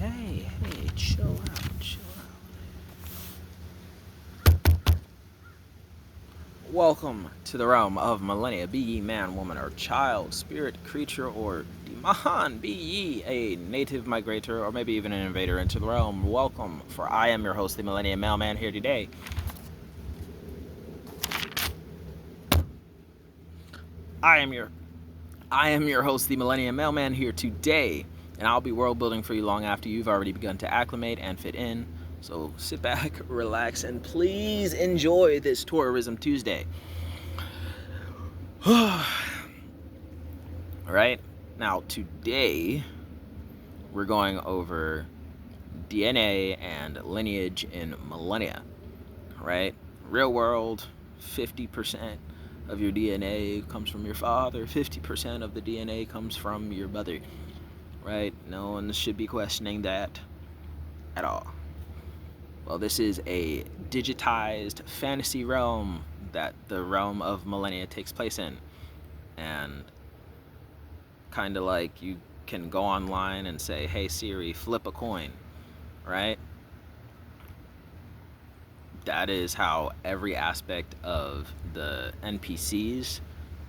Hey, chill out, chill out. Welcome to the realm of Millenia. Be ye man, woman, or child, spirit, creature, or demon. Be ye a native migrator, or maybe even an invader into the realm. Welcome, for I am your host, the Millenia Mailman, here today. I am your host, the Millennium Mailman, here today, and I'll be world building for you long after you've already begun to acclimate and fit in. So sit back, relax, and please enjoy this Tourism Tuesday. All right, now today we're going over DNA and lineage in Millenia. Right, real world, 50% of your DNA comes from your father, 50% of the DNA comes from your mother, right? No one should be questioning that at all. Well, this is a digitized fantasy realm that the realm of Millenia takes place in. And kind of like you can go online and say, hey Siri, flip a coin, right? That is how every aspect of the NPCs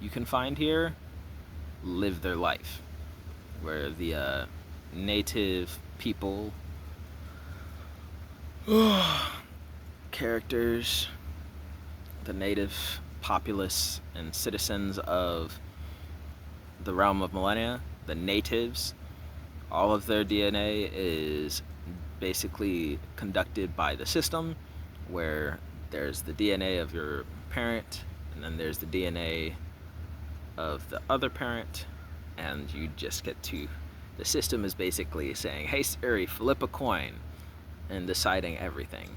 you can find here live their life. Where the native people, characters, the native populace and citizens of the realm of Millenia, the natives, all of their DNA is basically conducted by the system, where there's the DNA of your parent, and then there's the DNA of the other parent, and you just get to, the system is basically saying, hey Siri, flip a coin, and deciding everything.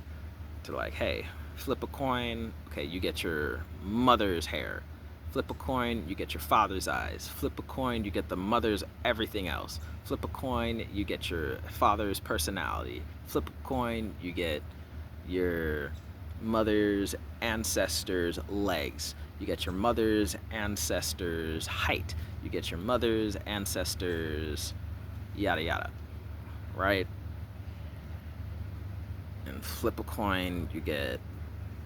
To like, hey, flip a coin, okay, you get your mother's hair. Flip a coin, you get your father's eyes. Flip a coin, you get the mother's everything else. Flip a coin, you get your father's personality. Flip a coin, you get your mother's ancestors' legs. You get your mother's ancestors' height. You get your mother's ancestors' yada yada, right? And flip a coin, you get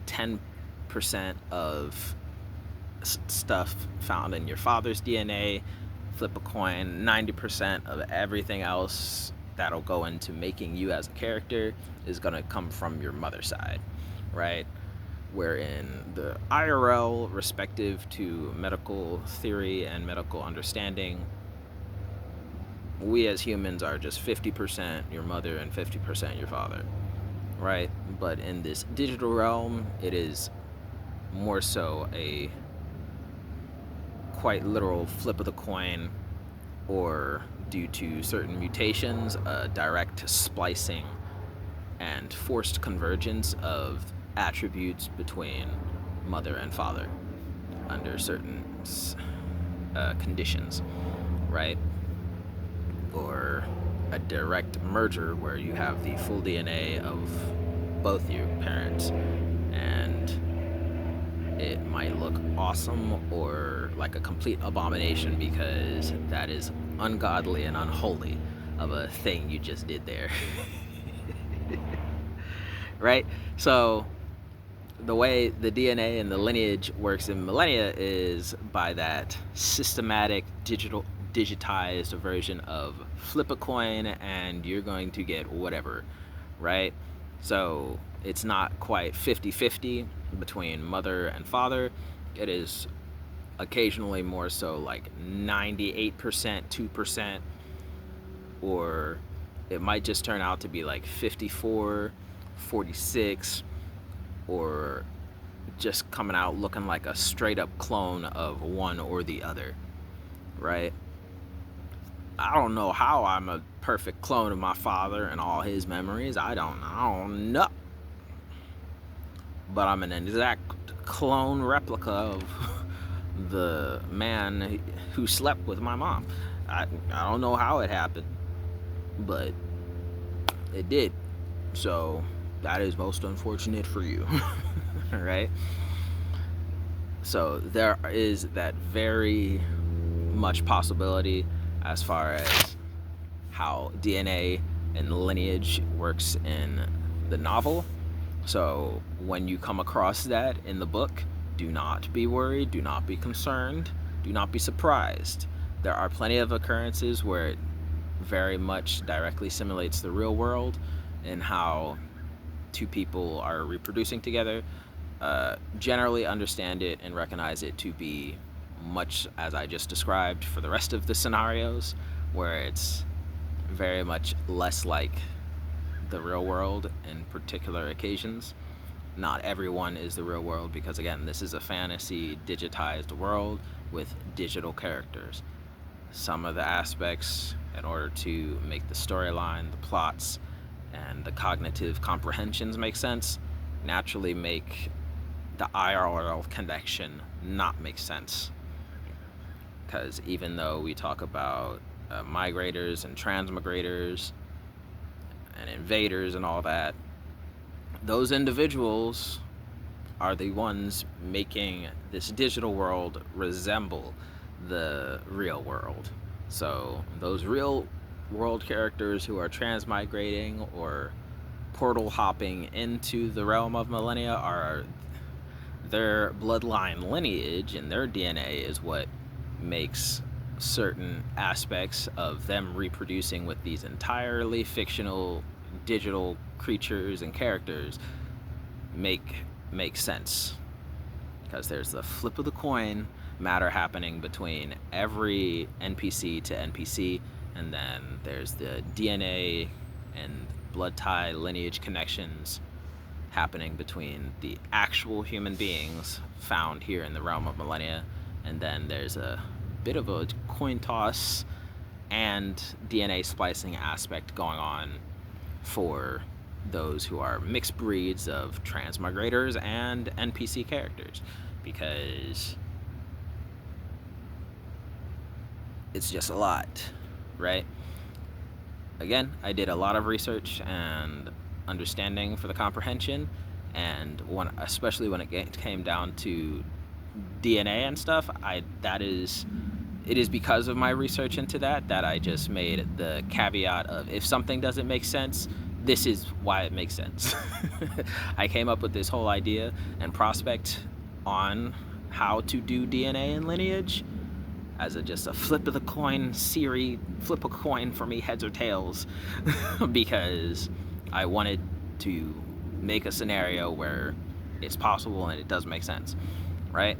10% of stuff found in your father's DNA. Flip a coin, 90% of everything else that'll go into making you as a character is going to come from your mother's side, right? Wherein the IRL, respective to medical theory and medical understanding, we as humans are just 50% your mother and 50% your father, right? But in this digital realm, it is more so a quite literal flip of the coin, or due to certain mutations, direct splicing and forced convergence of attributes between mother and father under certain conditions, right? Or a direct merger where you have the full DNA of both your parents, and it might look awesome or like a complete abomination because that is ungodly and unholy of a thing you just did there. Right? So the way the DNA and the lineage works in Millenia is by that systematic digitized version of flip a coin and you're going to get whatever, right? So it's not quite 50-50 between mother and father. It is occasionally more so like 98%, 2%, or it might just turn out to be like 54, 46, or just coming out looking like a straight up clone of one or the other, right? I don't know how I'm a perfect clone of my father and all his memories. I don't know. But I'm an exact clone replica of the man who slept with my mom. I don't know how it happened, but it did. So that is most unfortunate for you, right? So there is that very much possibility as far as how DNA and Lineage works in the novel. So when you come across that in the book, do not be worried, do not be concerned, do not be surprised. There are plenty of occurrences where it very much directly simulates the real world and how two people are reproducing together. Generally understand it and recognize it to be much as I just described for the rest of the scenarios, where it's very much less like the real world in particular occasions. Not everyone is the real world, because again, this is a fantasy digitized world with digital characters. Some of the aspects, in order to make the storyline, the plots, and the cognitive comprehensions make sense, naturally make the IRL connection not make sense. Because even though we talk about migrators and transmigrators and invaders and all that, those individuals are the ones making this digital world resemble the real world. So those real world characters who are transmigrating or portal hopping into the realm of Millenia are their bloodline lineage, and their DNA is what makes certain aspects of them reproducing with these entirely fictional digital creatures and characters make sense. Because there's the flip of the coin matter happening between every NPC to NPC, and then there's the DNA and blood tie lineage connections happening between the actual human beings found here in the realm of Millenia, and then there's a bit of a coin toss and DNA splicing aspect going on for those who are mixed breeds of transmigrators and NPC characters, because it's just a lot, right? Again, I did a lot of research and understanding for the comprehension, and especially when it came down to DNA and stuff, it is because of my research into that I just made the caveat of, if something doesn't make sense, this is why it makes sense. I came up with this whole idea and prospect on how to do DNA and lineage as just a flip of the coin Siri, flip a coin for me, heads or tails, because I wanted to make a scenario where it's possible and it does make sense, right?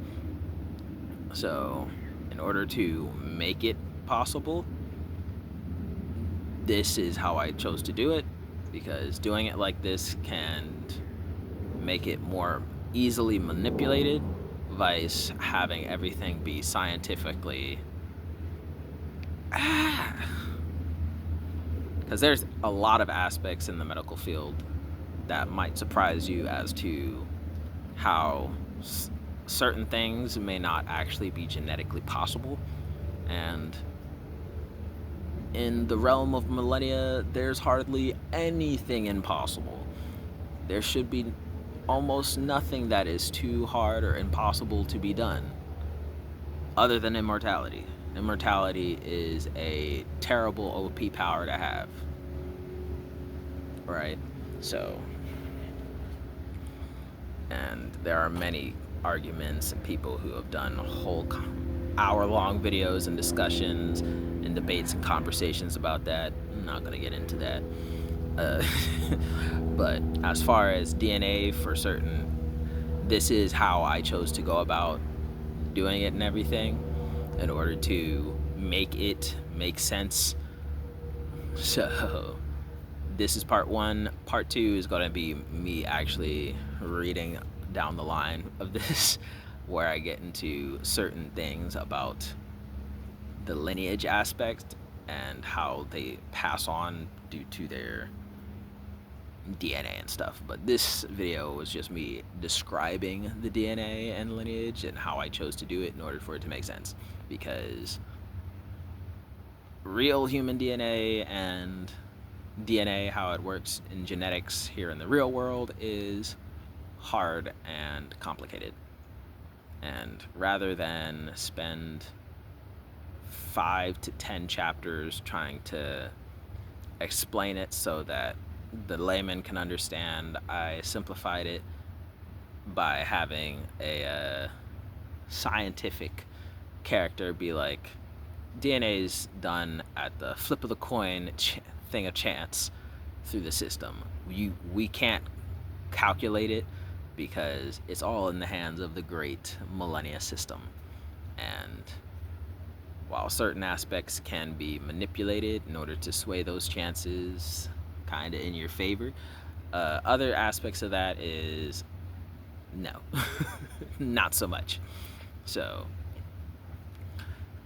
So in order to make it possible, this is how I chose to do it, because doing it like this can make it more easily manipulated, vice having everything be scientifically, because there's a lot of aspects in the medical field that might surprise you as to how certain things may not actually be genetically possible. And in the realm of Millenia, there's hardly anything impossible. There should be almost nothing that is too hard or impossible to be done, other than immortality. Immortality is a terrible OP power to have, right? So, and there are many arguments and people who have done whole hour-long videos and discussions and debates and conversations about that. I'm not gonna get into that. But as far as DNA for certain, this is how I chose to go about doing it and everything in order to make it make sense. So this is part one. Part two is going to be me actually reading down the line of this, where I get into certain things about the lineage aspect and how they pass on due to their DNA and stuff. But this video was just me describing the DNA and lineage and how I chose to do it in order for it to make sense, because real human DNA and DNA, how it works in genetics here in the real world, is hard and complicated. And rather than spend 5 to 10 chapters trying to explain it so that the layman can understand, I simplified it by having a scientific character be like, DNA is done at the flip of the coin thing of chance through the system. We can't calculate it because it's all in the hands of the great Millenia system. And while certain aspects can be manipulated in order to sway those chances kind of in your favor, other aspects of that is no, not so much. So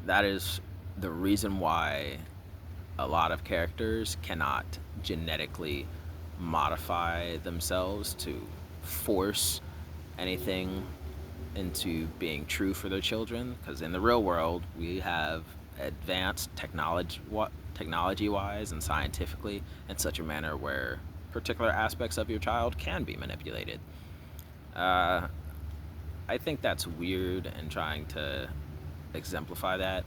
that is the reason why a lot of characters cannot genetically modify themselves to force anything into being true for their children, because in the real world we have advanced technology-wise and scientifically in such a manner where particular aspects of your child can be manipulated. I think that's weird, and trying to exemplify that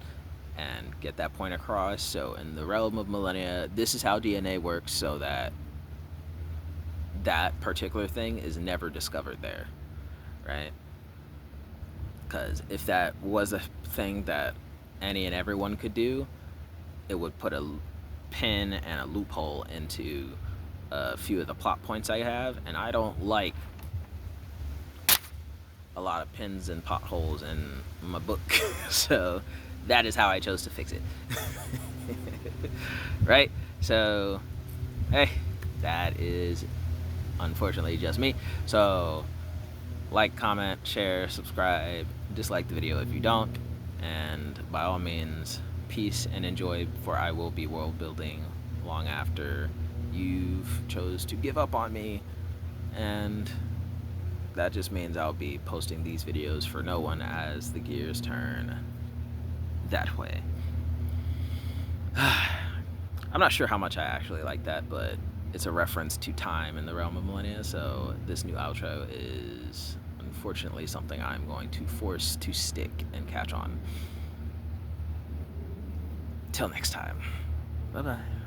and get that point across. So in the realm of Millenia, this is how DNA works, so that that particular thing is never discovered there, right? Because if that was a thing that any and everyone could do, it would put a pin and a loophole into a few of the plot points I have, and I don't like a lot of pins and potholes in my book. So that is how I chose to fix it. Right? So, hey, that is unfortunately just me. So, like, comment, share, subscribe, dislike the video if you don't, and by all means, peace and enjoy, for I will be world building long after you've chose to give up on me, and that just means I'll be posting these videos for no one as the gears turn that way. I'm not sure how much I actually like that, but it's a reference to time in the realm of Millenia, so this new outro is unfortunately something I'm going to force to stick and catch on. Till next time. Bye-bye.